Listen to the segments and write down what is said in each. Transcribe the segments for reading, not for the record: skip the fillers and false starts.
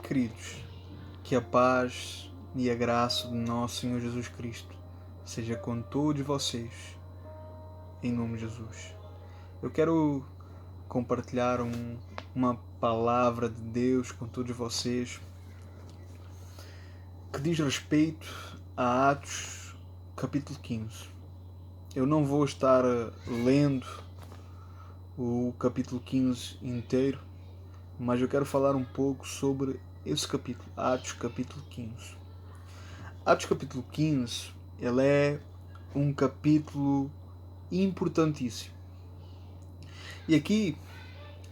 Queridos, que a paz e a graça do nosso Senhor Jesus Cristo seja com todos vocês, em nome de Jesus. Eu quero compartilhar uma palavra de Deus com todos vocês que diz respeito a Atos capítulo 15. Eu não vou estar lendo o capítulo 15 inteiro, mas eu quero falar um pouco sobre esse capítulo, Atos capítulo 15. Atos capítulo 15, ele é um capítulo importantíssimo. E aqui,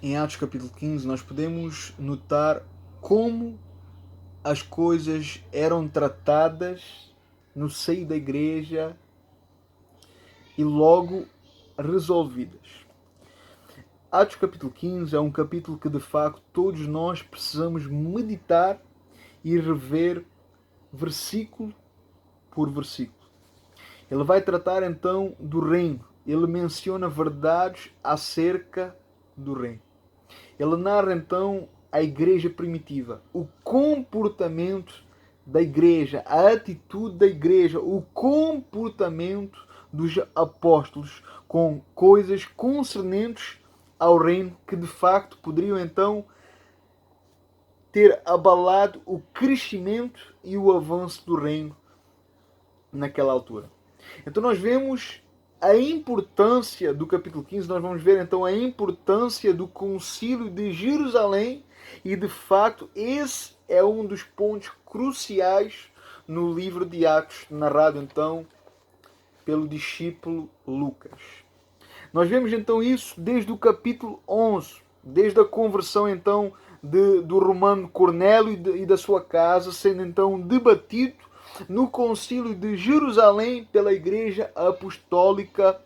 em Atos capítulo 15, nós podemos notar como as coisas eram tratadas no seio da igreja e logo resolvidas. Atos capítulo 15 é um capítulo que de facto todos nós precisamos meditar e rever versículo por versículo. Ele vai tratar então do reino. Ele menciona verdades acerca do reino. Ele narra então a igreja primitiva, o comportamento da igreja, a atitude da igreja, o comportamento dos apóstolos com coisas concernentes ao reino que de facto poderiam então ter abalado o crescimento e o avanço do reino naquela altura. Então nós vemos a importância do capítulo 15, nós vamos ver então a importância do concílio de Jerusalém e de facto esse é um dos pontos cruciais no livro de Atos, narrado então pelo discípulo Lucas. Nós vemos então isso desde o capítulo 11, desde a conversão então do romano Cornélio e da sua casa, sendo então debatido no concílio de Jerusalém pela igreja apostólica,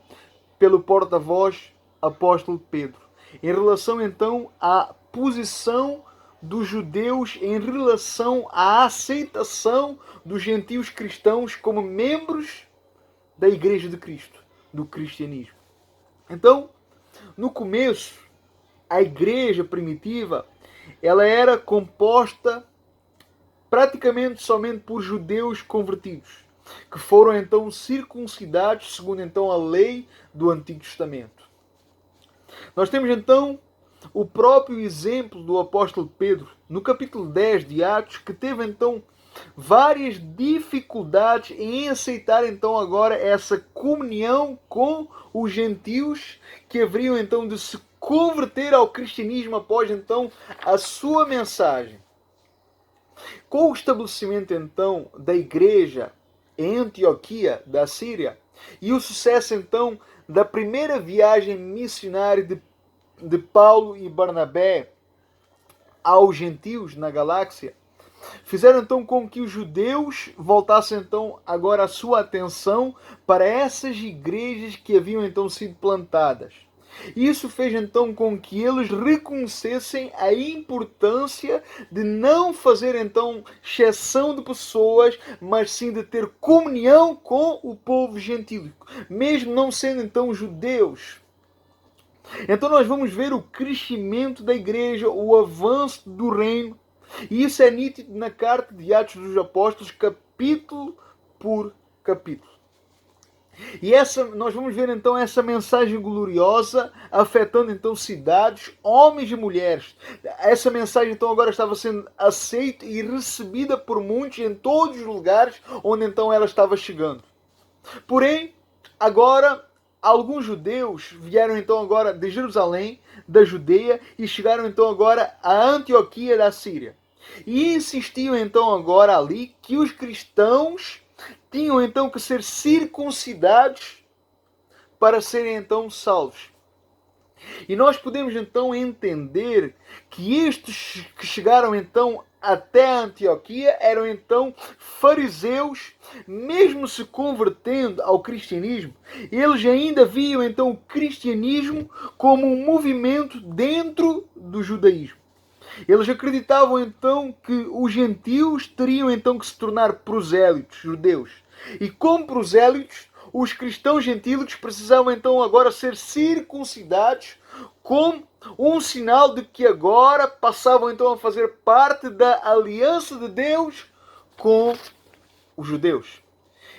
pelo porta-voz apóstolo Pedro. Em relação então à posição dos judeus em relação à aceitação dos gentios cristãos como membros da igreja de Cristo, do cristianismo. Então, no começo, a igreja primitiva, ela era composta praticamente somente por judeus convertidos, que foram então circuncidados segundo então a lei do Antigo Testamento. Nós temos então o próprio exemplo do apóstolo Pedro, no capítulo 10 de Atos, que teve então várias dificuldades em aceitar então agora essa comunhão com os gentios que haveriam então de se converter ao cristianismo após então a sua mensagem. Com o estabelecimento então da igreja em Antioquia da Síria e o sucesso então da primeira viagem missionária de Paulo e Barnabé aos gentios na galáxia, fizeram então com que os judeus voltassem então agora a sua atenção para essas igrejas que haviam então sido plantadas. Isso fez então com que eles reconhecessem a importância de não fazer então exceção de pessoas, mas sim de ter comunhão com o povo gentil, mesmo não sendo então judeus. Então nós vamos ver o crescimento da igreja, o avanço do reino, e isso é nítido na carta de Atos dos Apóstolos, capítulo por capítulo. E nós vamos ver então essa mensagem gloriosa afetando então cidades, homens e mulheres. Essa mensagem então agora estava sendo aceita e recebida por muitos em todos os lugares onde então ela estava chegando. Porém, agora alguns judeus vieram então agora de Jerusalém, da Judeia, e chegaram então agora a Antioquia da Síria. E insistiam então agora ali que os cristãos tinham então que ser circuncidados para serem então salvos. E nós podemos então entender que estes que chegaram então até a Antioquia eram então fariseus, mesmo se convertendo ao cristianismo, eles ainda viam então o cristianismo como um movimento dentro do judaísmo. Eles acreditavam então que os gentios teriam então que se tornar prosélitos, judeus. E como prosélitos, os cristãos gentílicos precisavam então agora ser circuncidados como um sinal de que agora passavam então a fazer parte da aliança de Deus com os judeus.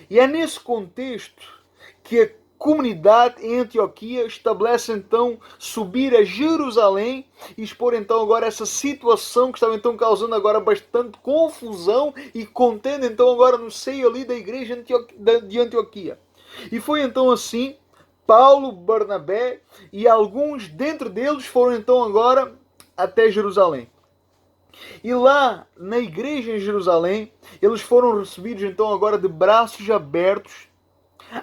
E é nesse contexto que a comunidade em Antioquia estabelece então subir a Jerusalém e expor então agora essa situação que estava então causando agora bastante confusão e contenda então agora no seio ali da igreja de Antioquia. E foi então assim, Paulo, Barnabé e alguns dentre deles foram então agora até Jerusalém. E lá na igreja em Jerusalém, eles foram recebidos então agora de braços abertos.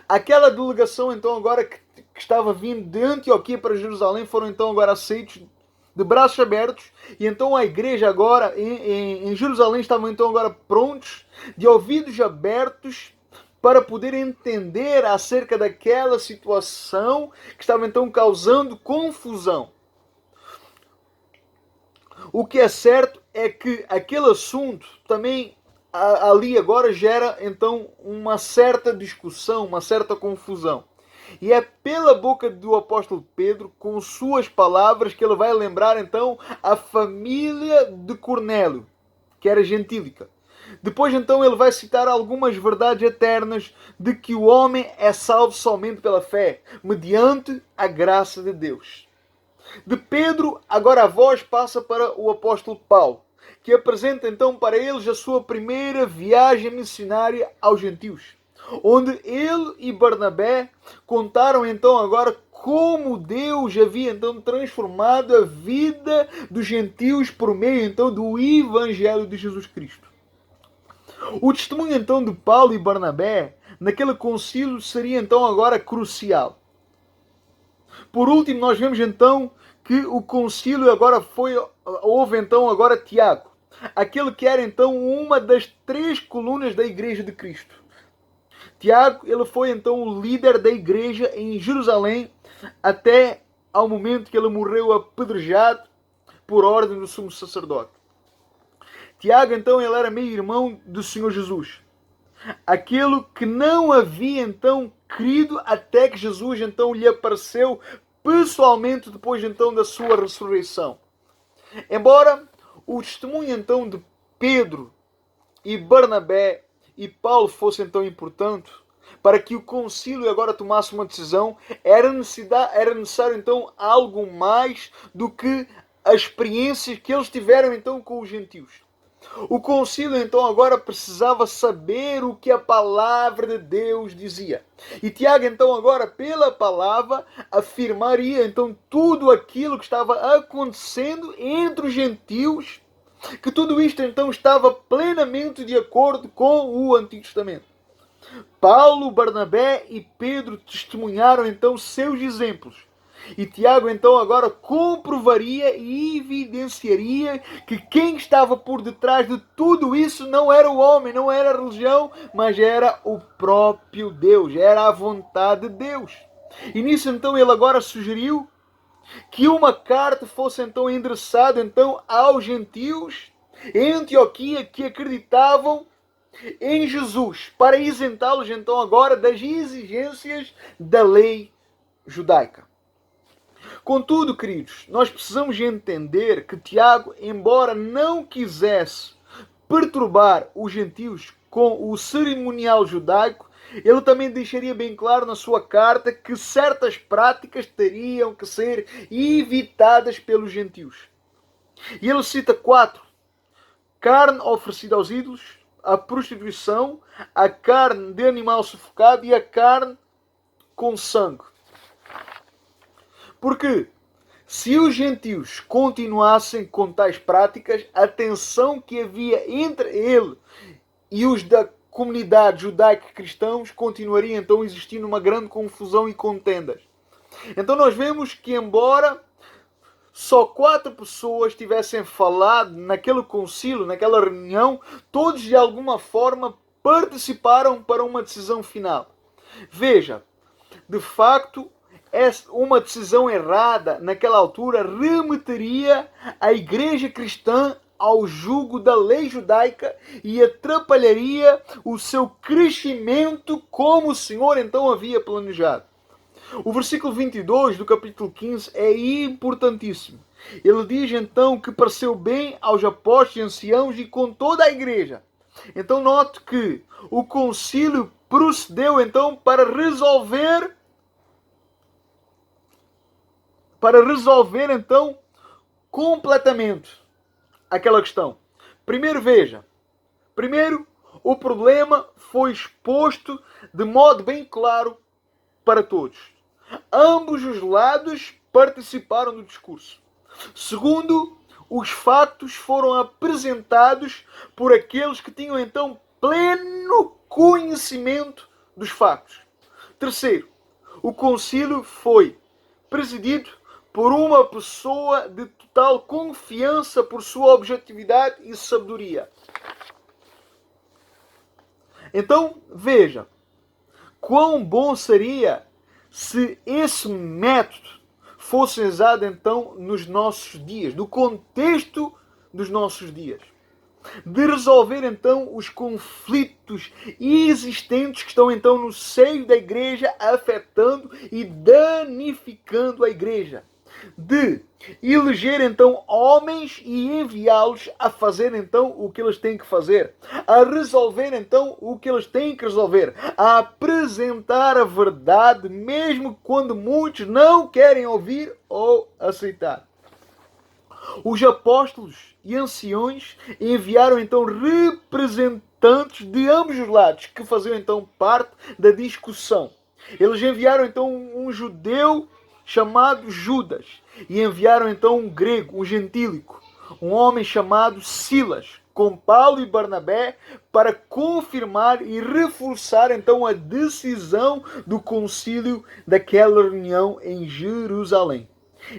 Aquela delegação então agora que estava vindo de Antioquia para Jerusalém foram então agora aceitos de braços abertos. E então a igreja agora em Jerusalém estavam então agora prontos, de ouvidos abertos, para poder entender acerca daquela situação que estava então causando confusão. O que é certo é que aquele assunto também ali agora gera então uma certa discussão, uma certa confusão. E é pela boca do apóstolo Pedro, com suas palavras, que ele vai lembrar então a família de Cornélio, que era gentílica. Depois então ele vai citar algumas verdades eternas de que o homem é salvo somente pela fé, mediante a graça de Deus. De Pedro, agora a voz passa para o apóstolo Paulo, que apresenta então para eles a sua primeira viagem missionária aos gentios, onde ele e Barnabé contaram então agora como Deus havia então transformado a vida dos gentios por meio então do evangelho de Jesus Cristo. O testemunho então de Paulo e Barnabé naquele concílio seria então agora crucial. Por último, nós vemos então que o concílio agora houve então agora Tiago, aquele que era então uma das 3 colunas da igreja de Cristo. Tiago, ele foi então o líder da igreja em Jerusalém até ao momento que ele morreu apedrejado por ordem do sumo sacerdote. Tiago então ele era meio irmão do Senhor Jesus, aquele que não havia então crido até que Jesus então lhe apareceu pessoalmente depois então da sua ressurreição. Embora o testemunho então de Pedro e Barnabé e Paulo fosse então importante para que o concílio agora tomasse uma decisão, era necessário então algo mais do que as experiências que eles tiveram então com os gentios. O concílio então agora precisava saber o que a palavra de Deus dizia. E Tiago então agora pela palavra afirmaria então tudo aquilo que estava acontecendo entre os gentios, que tudo isto então estava plenamente de acordo com o Antigo Testamento. Paulo, Barnabé e Pedro testemunharam então seus exemplos. E Tiago então agora comprovaria e evidenciaria que quem estava por detrás de tudo isso não era o homem, não era a religião, mas era o próprio Deus, era a vontade de Deus. E nisso então ele agora sugeriu que uma carta fosse então endereçada então aos gentios em Antioquia que acreditavam em Jesus, para isentá-los então agora das exigências da lei judaica. Contudo, queridos, nós precisamos entender que Tiago, embora não quisesse perturbar os gentios com o cerimonial judaico, ele também deixaria bem claro na sua carta que certas práticas teriam que ser evitadas pelos gentios. E ele cita 4: carne oferecida aos ídolos, a prostituição, a carne de animal sufocado e a carne com sangue. Porque se os gentios continuassem com tais práticas, a tensão que havia entre ele e os da comunidade judaica cristãos continuaria então existindo uma grande confusão e contendas. Então nós vemos que embora só 4 pessoas tivessem falado naquele concílio, naquela reunião, todos de alguma forma participaram para uma decisão final. Veja, de facto, uma decisão errada naquela altura remeteria a igreja cristã ao jugo da lei judaica e atrapalharia o seu crescimento como o Senhor então havia planejado. O versículo 22 do capítulo 15 é importantíssimo. Ele diz então que pareceu bem aos apóstolos e anciãos e com toda a igreja. Então note que o concílio procedeu então para resolver então completamente aquela questão. Primeiro, o problema foi exposto de modo bem claro para todos. Ambos os lados participaram do discurso. Segundo, os fatos foram apresentados por aqueles que tinham então pleno conhecimento dos fatos. Terceiro, o concílio foi presidido por uma pessoa de total confiança por sua objetividade e sabedoria. Então, veja, quão bom seria se esse método fosse usado então nos nossos dias, no contexto dos nossos dias. De resolver então os conflitos existentes que estão então no seio da igreja, afetando e danificando a igreja. De eleger então homens e enviá-los a fazer então o que eles têm que fazer, a resolver então o que eles têm que resolver, a apresentar a verdade mesmo quando muitos não querem ouvir ou aceitar. Os apóstolos e anciões enviaram então representantes de ambos os lados que faziam então parte da discussão. Eles enviaram então um judeu chamado Judas e enviaram então um grego, um gentílico, um homem chamado Silas, com Paulo e Barnabé, para confirmar e reforçar então a decisão do concílio daquela reunião em Jerusalém.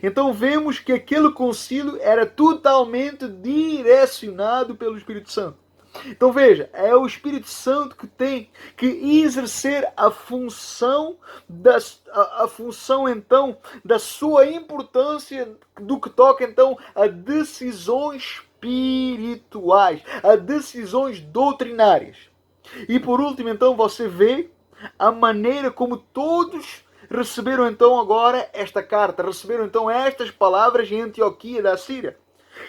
Então vemos que aquele concílio era totalmente direcionado pelo Espírito Santo. Então veja, é o Espírito Santo que tem que exercer a função então da sua importância do que toca então a decisões espirituais, a decisões doutrinárias. E por último então você vê a maneira como todos receberam então agora esta carta, receberam então estas palavras em Antioquia da Síria,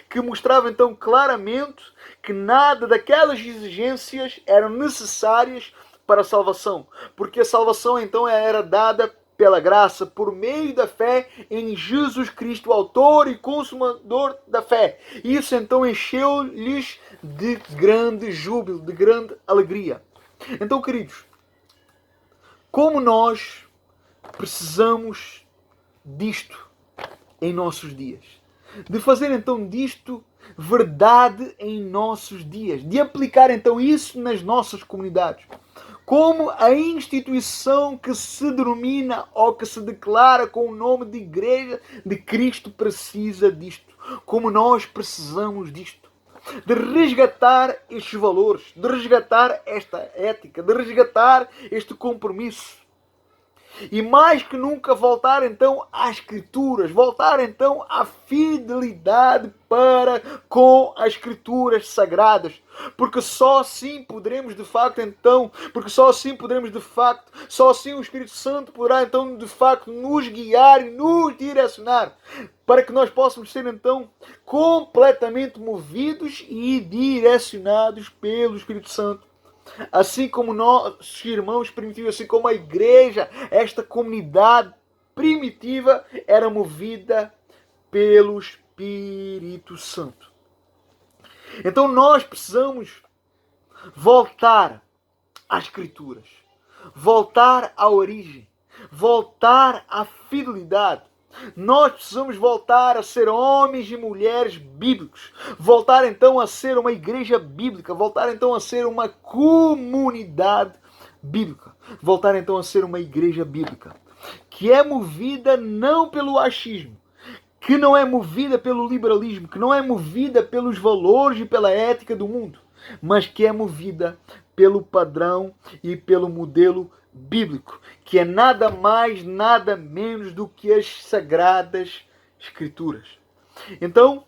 que mostrava então claramente que nada daquelas exigências eram necessárias para a salvação, porque a salvação então era dada pela graça, por meio da fé em Jesus Cristo, autor e consumador da fé. Isso então encheu-lhes de grande júbilo, de grande alegria. Então, queridos, como nós precisamos disto em nossos dias? De fazer então disto verdade em nossos dias, de aplicar então isso nas nossas comunidades. Como a instituição que se denomina ou que se declara com o nome de Igreja de Cristo precisa disto. Como nós precisamos disto. De resgatar estes valores, de resgatar esta ética, de resgatar este compromisso. E mais que nunca voltar então às Escrituras, voltar então à fidelidade para com as Escrituras sagradas, porque só assim poderemos de facto então, só assim o Espírito Santo poderá então de facto nos guiar e nos direcionar, para que nós possamos ser então completamente movidos e direcionados pelo Espírito Santo. Assim como nossos irmãos primitivos, assim como a igreja, esta comunidade primitiva era movida pelo Espírito Santo. Então nós precisamos voltar às Escrituras, voltar à origem, voltar à fidelidade. Nós precisamos voltar a ser homens e mulheres bíblicos, voltar então a ser uma igreja bíblica, voltar então a ser uma comunidade bíblica, voltar então a ser uma igreja bíblica, que é movida não pelo achismo, que não é movida pelo liberalismo, que não é movida pelos valores e pela ética do mundo, mas que é movida pelo padrão e pelo modelo bíblico, que é nada mais, nada menos do que as Sagradas Escrituras. Então,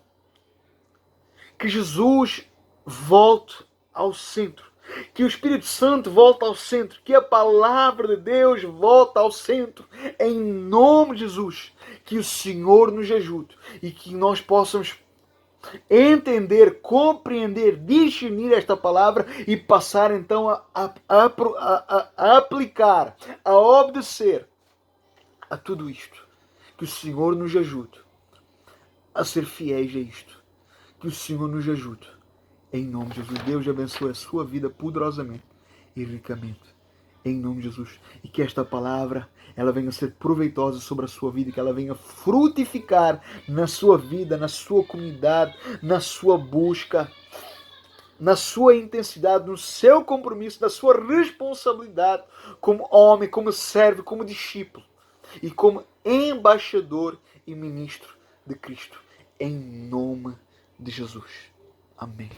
que Jesus volte ao centro, Que o Espírito Santo volta ao centro, que a palavra de Deus volta ao centro, em nome de Jesus. Que o Senhor nos ajude e que nós possamos entender, compreender, discernir esta palavra e passar então a aplicar, a obedecer a tudo isto. Que o Senhor nos ajude a ser fiéis a isto. Que o Senhor nos ajude. Em nome de Jesus, Deus abençoe a sua vida poderosamente e ricamente. Em nome de Jesus. E que esta palavra, ela venha ser proveitosa sobre a sua vida, que ela venha frutificar na sua vida, na sua comunidade, na sua busca, na sua intensidade, no seu compromisso, na sua responsabilidade como homem, como servo, como discípulo e como embaixador e ministro de Cristo. Em nome de Jesus. Amém.